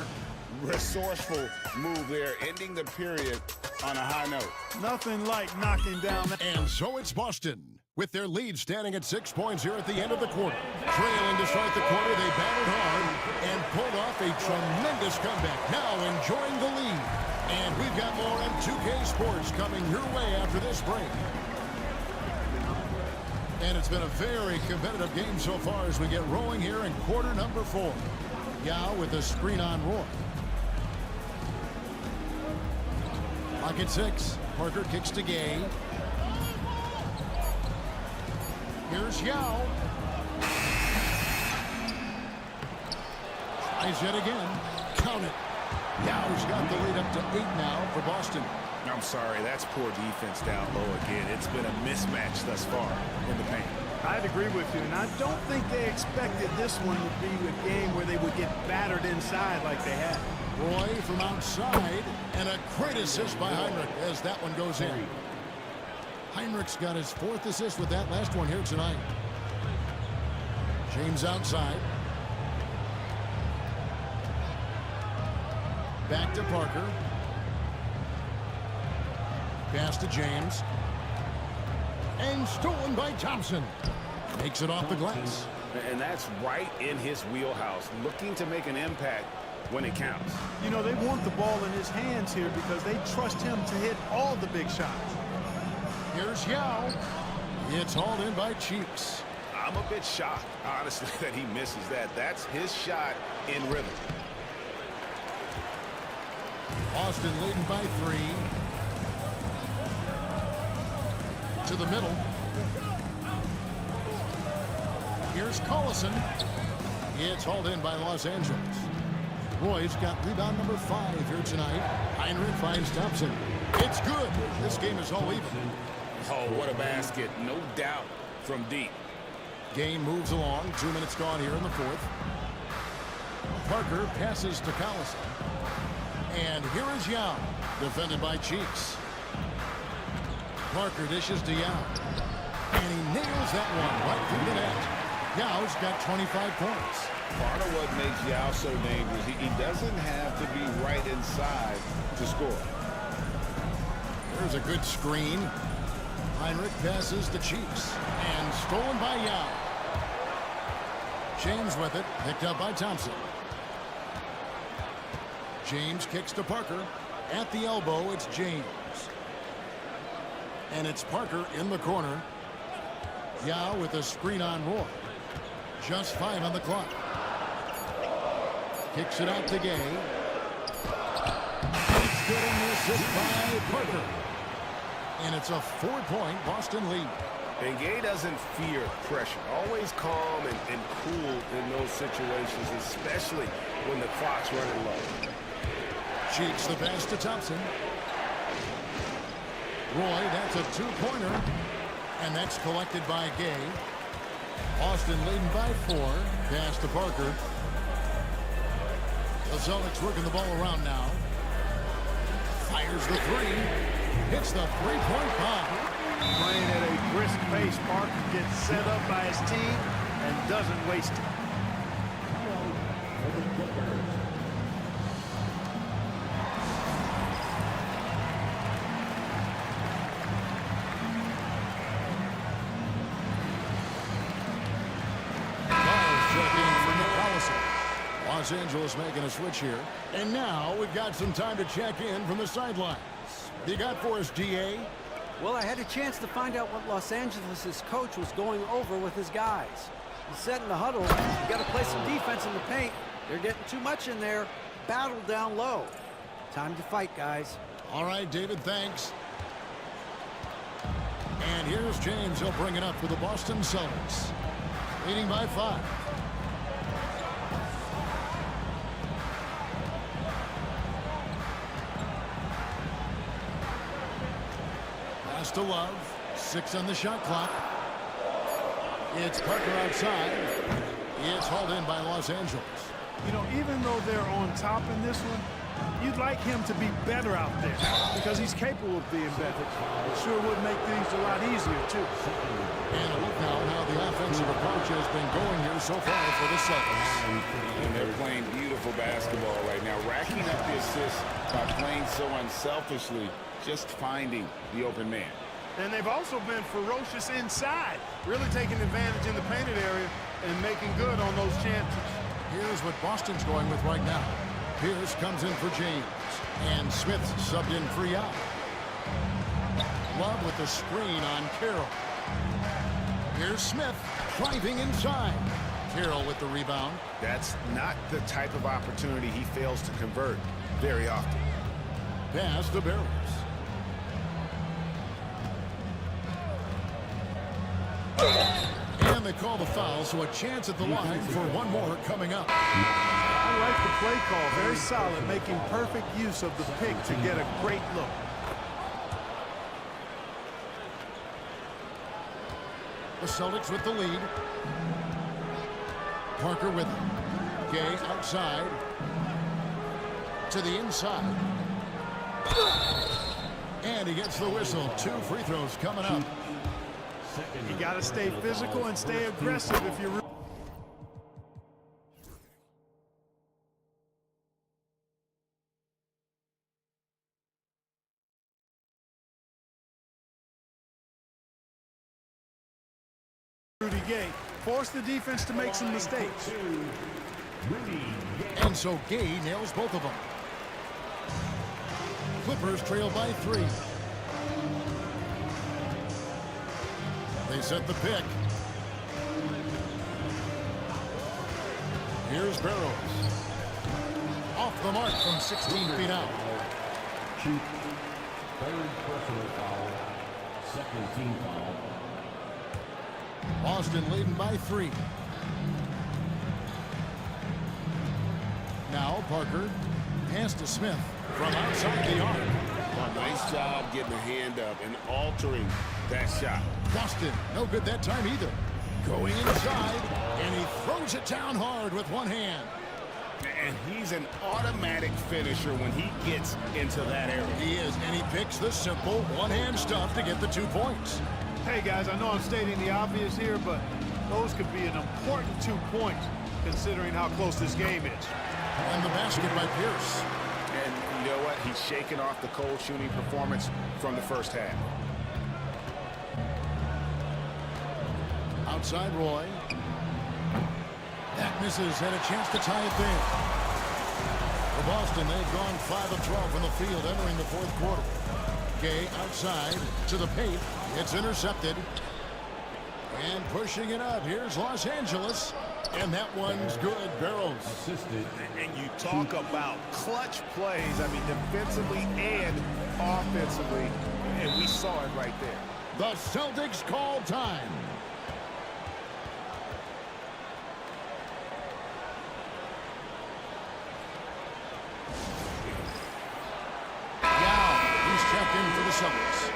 Resourceful move there, ending the period on a high note. Nothing like knocking down that. And so it's Boston, with their lead standing at 6 points here at the end of the quarter. Trailing to start the quarter, they battled hard and pulled off a tremendous comeback. Now enjoying the lead. And we've got more on 2K Sports coming your way after this break. And it's been a very competitive game so far as we get rolling here in quarter number 4. Yao with a screen on Roy. Pocket 6. Parker kicks to Gay. Here's Yao. Tries yet again. Count it. Yao's got the lead up to 8 now for Boston. I'm sorry, that's poor defense down low again. It's been a mismatch thus far in the paint. I'd agree with you, and I don't think they expected this one to be a game where they would get battered inside like they had. Roy from outside, and a great assist by Heinrich as that one goes in. Heinrich's got his 4th assist with that last one here tonight. James outside. Back to Parker. Pass to James. And stolen by Thompson. Makes it off the glass. And that's right in his wheelhouse, looking to make an impact when it counts. You know, they want the ball in his hands here because they trust him to hit all the big shots. Here's Yao. It's hauled in by Cheeks. I'm a bit shocked, honestly, that he misses that. That's his shot in rhythm. Boston leading by 3. To the middle. Here's Collison. It's hauled in by Los Angeles. Roy's got rebound number 5 here tonight. Heinrich finds Thompson. It's good. This game is all even. Oh, what a basket. No doubt from deep. Game moves along. 2 minutes gone here in the 4th. Parker passes to Collison. And here is Yao, defended by Cheeks. Parker dishes to Yao. And he nails that one right through the net. Yao's got 25 points. Part of what makes Yao so dangerous, he doesn't have to be right inside to score. There's a good screen. Heinrich passes to Cheeks. And stolen by Yao. James with it, picked up by Thompson. James kicks to Parker. At the elbow, it's James. And it's Parker in the corner. Yao with a screen on Roy. Just 5 on the clock. Kicks it out to Gay. It's good on the assist by Parker. And it's a 4-point Boston lead. And Gay doesn't fear pressure. Always calm and cool in those situations, especially when the clock's running low. Cheeks the pass to Thompson. Roy, that's a 2-pointer. And that's collected by Gay. Boston leading by 4. Pass to Parker. The Celtics working the ball around now. Fires the 3. Hits the 3-point bomb. Playing at a brisk pace, Parker gets set up by his team and doesn't waste it. Los Angeles making a switch here. And now we've got some time to check in from the sidelines. You got for us, DA? Well, I had a chance to find out what Los Angeles' coach was going over with his guys. He said in the huddle, you got to play some defense in the paint. They're getting too much in there. Battle down low. Time to fight, guys. All right, David, thanks. And here's James. He'll bring it up for the Boston Celtics. Leading by 5. Pass to Love. 6 on the shot clock. It's Parker outside. It's hauled in by Los Angeles. You know, even though they're on top in this one, You'd like him to be better out there because he's capable of being better. It sure would make things a lot easier, too. And a look now at how the offensive approach has been going here so far for the Celtics. And they're playing beautiful basketball right now, racking up the assists by playing so unselfishly, just finding the open man. And they've also been ferocious inside, really taking advantage in the painted area and making good on those chances. Here's what Boston's going with right now. Pierce comes in for James, and Smith's subbed in free out. Love with the screen on Carroll. Here's Smith driving inside. Carroll with the rebound. That's not the type of opportunity he fails to convert very often. Pass to Barros. And they call the foul, so a chance at the line for one more coming up. I like the play call. Very solid, making perfect use of the pick to get a great look. The Celtics with the lead. Parker with him. Gay outside. To the inside. And he gets the whistle. 2 free throws coming up. You got to stay physical and stay aggressive if you're... Rudy Gay. Force the defense to make some mistakes. And so Gay nails both of them. Clippers trail by 3. They set the pick. Here's Barros. Off the mark from 16 feet out. Cheap. Third personal foul. Second team foul. Boston leading by 3. Now Parker. Pass to Smith from outside the arc. Nice job getting a hand up and altering that shot. Boston, no good that time either. Going inside, and he throws it down hard with one hand. And he's an automatic finisher when he gets into that area. He is, and he picks the simple one-hand stuff to get the 2 points. Hey, guys, I know I'm stating the obvious here, but those could be an important 2 points considering how close this game is. And the basket by Pierce. And you know what? He's shaking off the cold shooting performance from the first half. Outside Roy. That misses, and a chance to tie it there. For Boston, they've gone 5 of 12 from the field entering the 4th quarter. Gay outside to the paint. It's intercepted. And pushing it up. Here's Los Angeles. And that one's good. Barros. Assisted. And you talk about clutch plays, I mean, defensively and offensively. And we saw it right there. The Celtics call time. Now he's checked in for the Celtics.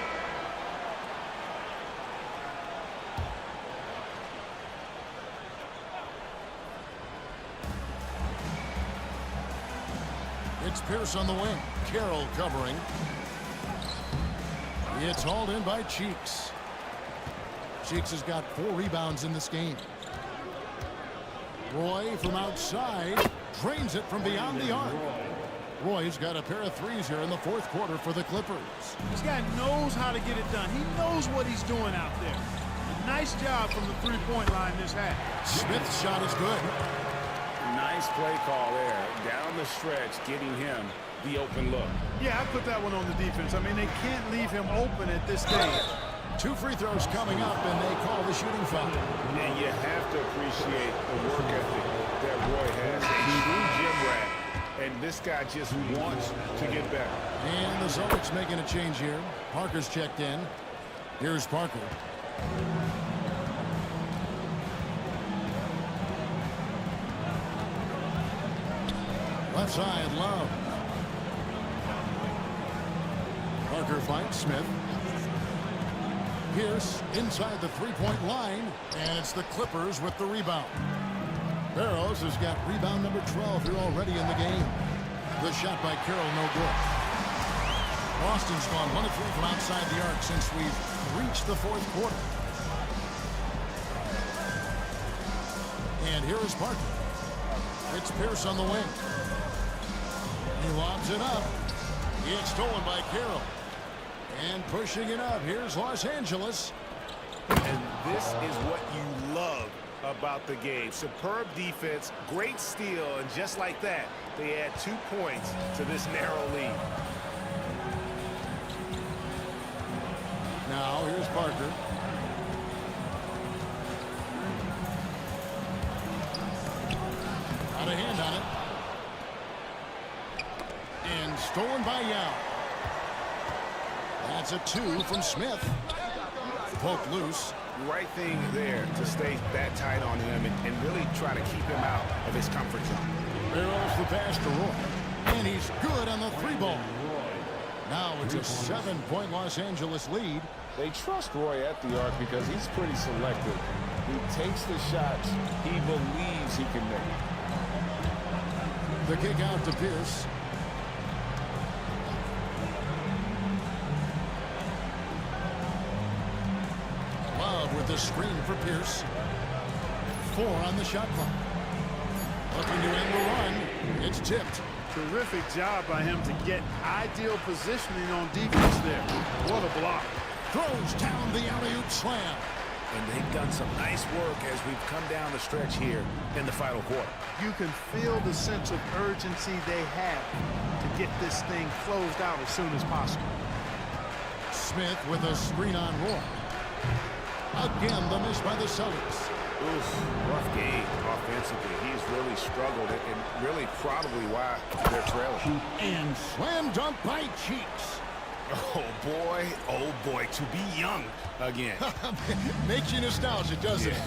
It's Pierce on the wing. Carroll covering. It's hauled in by Cheeks. Cheeks has got 4 rebounds in this game. Roy from outside drains it from beyond the arc. Roy's got a pair of threes here in the 4th quarter for the Clippers. This guy knows how to get it done. He knows what he's doing out there. Nice job from the three-point line this half. Smith's shot is good. Nice play call there. Down the stretch, getting him the open look. Yeah, I put that one on the defense. I mean, they can't leave him open at this stage. 2 free throws coming up, and they call the shooting foul. And you have to appreciate the work ethic that Roy has. A true gym rat. And this guy just wants to get better. And the Celtics making a change here. Parker's checked in. Here's Parker. Left side, Love. Parker finds Smith. Pierce inside the three-point line, and it's the Clippers with the rebound. Barros has got rebound number 12 here already in the game. The shot by Carroll, no good. Boston's gone 1 of 3 from outside the arc since we've reached the fourth quarter. And here is Parker. It's Pierce on the wing. He lobs it up. It's stolen by Carroll. And pushing it up, here's Los Angeles. And this is what you love about the game. Superb defense, great steal, and just like that, they add 2 points to this narrow lead. Now, here's Parker. Got a hand on it. And stolen by Yao. That's a 2 from Smith. Poked loose. Right thing there to stay that tight on him and really try to keep him out of his comfort zone. Barrels the pass to Roy. And he's good on the 3-ball. Now it's a 7-point Los Angeles lead. They trust Roy at the arc because he's pretty selective. He takes the shots he believes he can make. The kick out to Pierce. Love with the screen for Pierce. 4 on the shot clock. Looking to end the run. It's tipped. Terrific job by him to get ideal positioning on defense there. What a block. Throws down the alley-oop slam. And they've done some nice work as we've come down the stretch here in the final quarter. You can feel the sense of urgency they have to get this thing closed out as soon as possible. Smith with a screen on Roy. Again, the miss by the Celtics. Oof, rough game offensively. He's really struggled and really probably why they're trailing. And slam dunk by Cheeks. Oh boy, to be young again. Makes you nostalgic, doesn't it?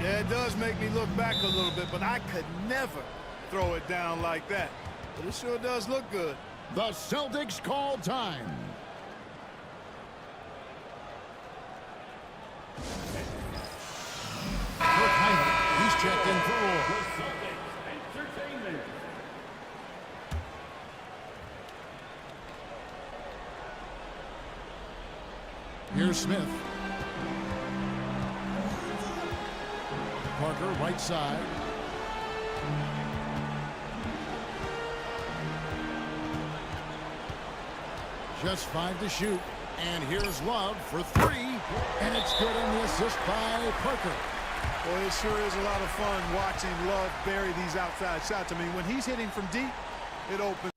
Yeah, it does make me look back a little bit, but I could never throw it down like that. But it sure does look good. The Celtics call time. Kirk Heinrich, he's checked in for Roy. Entertainment. Here's Smith. Parker, right side. Just 5 to shoot. And here's Love for 3. And it's good on the assist by Parker. Boy, it sure is a lot of fun watching Love bury these outside shots. I mean, when he's hitting from deep, it opens.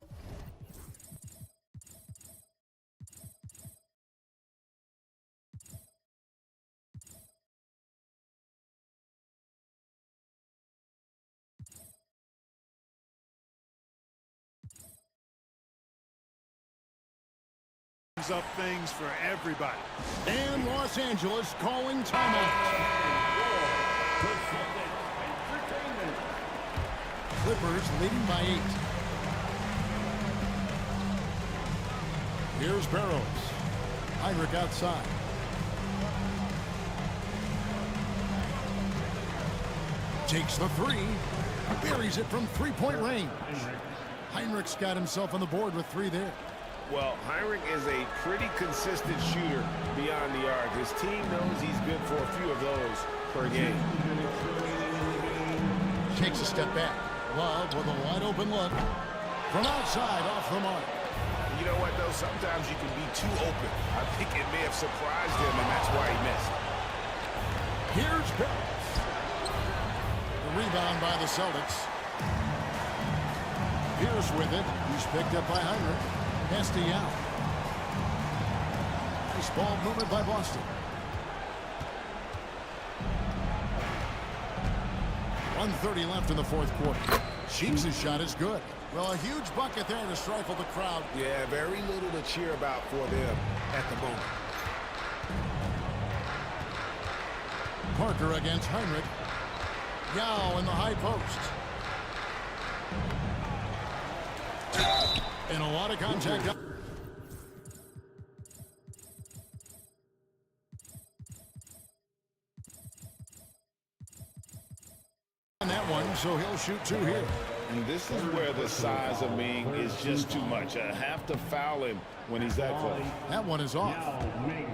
Up things for everybody. And Los Angeles calling timeout. Entertainment. Clippers leading by 8. Here's Barros. Heinrich outside. Takes the 3. Buries it from 3-point range. Heinrich's got himself on the board with 3 there. Well, Heinrich is a pretty consistent shooter beyond the arc. His team knows he's good for a few of those per game. Takes a step back. Love with a wide open look. From outside, off the mark. You know what, though? Sometimes you can be too open. I think it may have surprised him, and that's why he missed. Here's Barros. The rebound by the Celtics. Pierce with it. He's picked up by Heinrich. Pass to Yao. Nice ball movement by Boston. 1:30 left in the fourth quarter. Cheeks' shot is good. Well, a huge bucket there to stifle the crowd. Yeah, very little to cheer about for them at the moment. Parker against Heinrich. Yao in the high post. And a lot of contact. On that one, so he'll shoot 2 here. And this is where the size of Ming is just too much. I have to foul him when he's that close. That one is off. Now Ming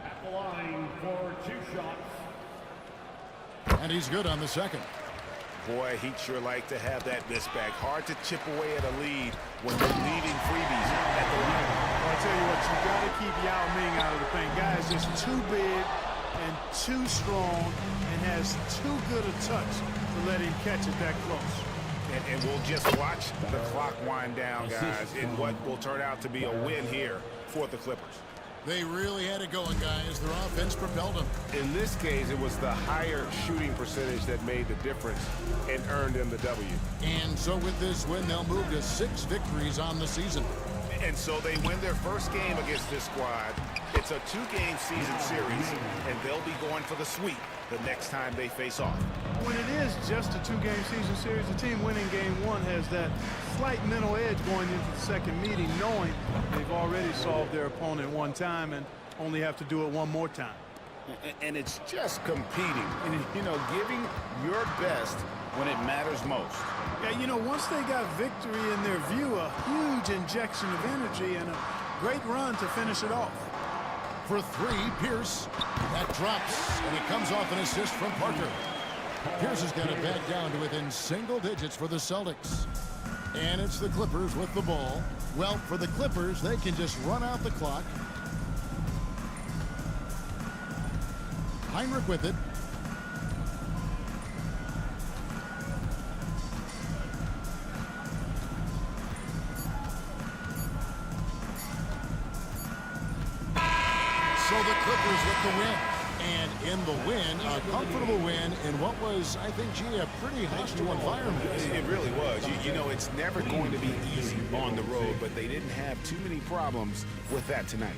at the line for 2 shots. And he's good on the second. Boy, he'd sure like to have that miss back. Hard to chip away at a lead when you're leaving freebies at the line. Well, I tell you what, you got to keep Yao Ming out of the paint. Guy is just too big and too strong and has too good a touch to let him catch it that close. And we'll just watch the clock wind down, guys, in what will turn out to be a win here for the Clippers. They really had it going, guys. Their offense propelled them. In this case, it was the higher shooting percentage that made the difference and earned them the W. And so with this win, they'll move to 6 victories on the season. And so they win their first game against this squad. It's a 2-game season series, and they'll be going for the sweep the next time they face off. When it is just a 2-game season series, the team winning game 1 has that slight mental edge going into the second meeting, knowing they've already solved their opponent one time and only have to do it one more time. And it's just competing, you know, giving your best when it matters most. Yeah, you know, once they got victory in their view, a huge injection of energy and a great run to finish it off. For 3, Pierce. That drops, and it comes off an assist from Parker. Pierce has got it back down to within single digits for the Celtics. And it's the Clippers with the ball. Well, for the Clippers, they can just run out the clock. Heinrich with it. So the Clippers with the win. And in the win, a comfortable win in what was, I think, gee, a pretty hostile environment. It really was. You know, it's never going to be easy on the road, but they didn't have too many problems with that tonight.